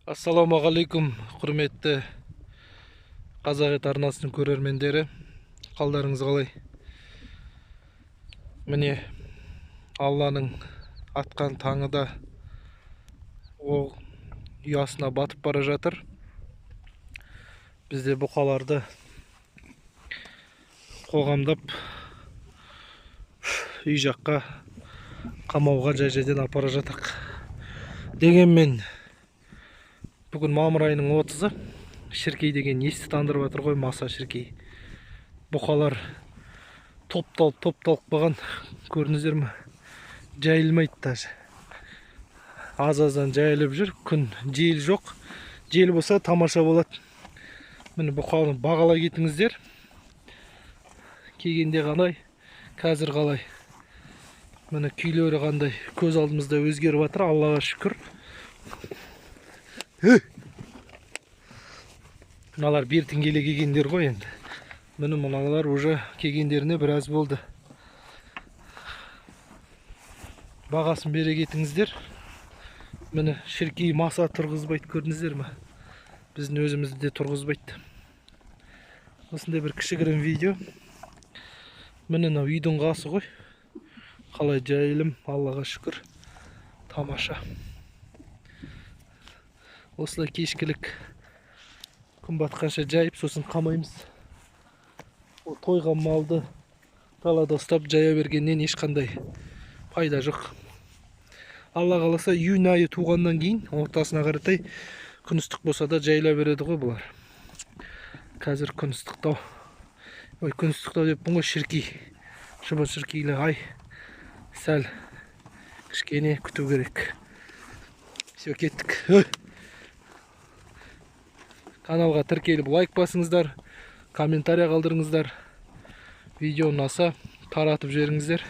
Ассалаумағалейкум, құрметті Қазақ ет арнасының көрермендері. Қалдарыңыз қалай? Міне, Алланың атқан таңы да ол ұясына батып бара жатыр. Бізде бұқаларды қоғамдап үй жаққа қамауға жай-жайдан апара жатақ. Дегенмен бүгін мамыр айының 30-ы, Шіркей деген есті тандырып жатыр ғой, маса Шіркей. Бұқалар топталып баған, көрдіңіздер ме? Жайылмайды даже. Аз-аздан жайылып жүр, күн жел жоқ. Жел болса тамаша болады. Міне бұқаны бағалай кетіңіздер. Келгенде қандай, қазір қалай. Міне күйлері қандай, көз алдымызда өзгеріп жатыр, Аллаға шүкір. Мыналар бертін келе келгендер ғой енді. Міне мыналар уже келгендеріне біраз болды. Бағасын бере кетіңіздер. Міне Шіркей маса тұрғызбайды, көрдіңіздер ме? Біздің өзімізді де тұрғызбайды. Осындай бір кішігірім видео. Міне мынау үйдің қасы ғой. Қалай жайылым, Аллаға шүкір. Тамаша. Осылай кешкілік күн батқанша жайып, сосын қамаймыз. Ол тойған малды далада ұстап жая бергеннен ешқандай пайда жоқ. Алла қаласа июнь айы туғаннан кейін ортасына қаратай күн ыстық болса да жайыла береді ғой бұлар. Қазір күн ыстықтау. Ой, күн ыстықтау деппін ғой, Шіркей. Шыбын Шіркейлі ай. Сәл кішкене күту керек. Все, кеттік. Каналға тіркеліп лайк басыңыздар, комментария қалдырыңыздар. Видео ұнаса таратып жіберіңіздер.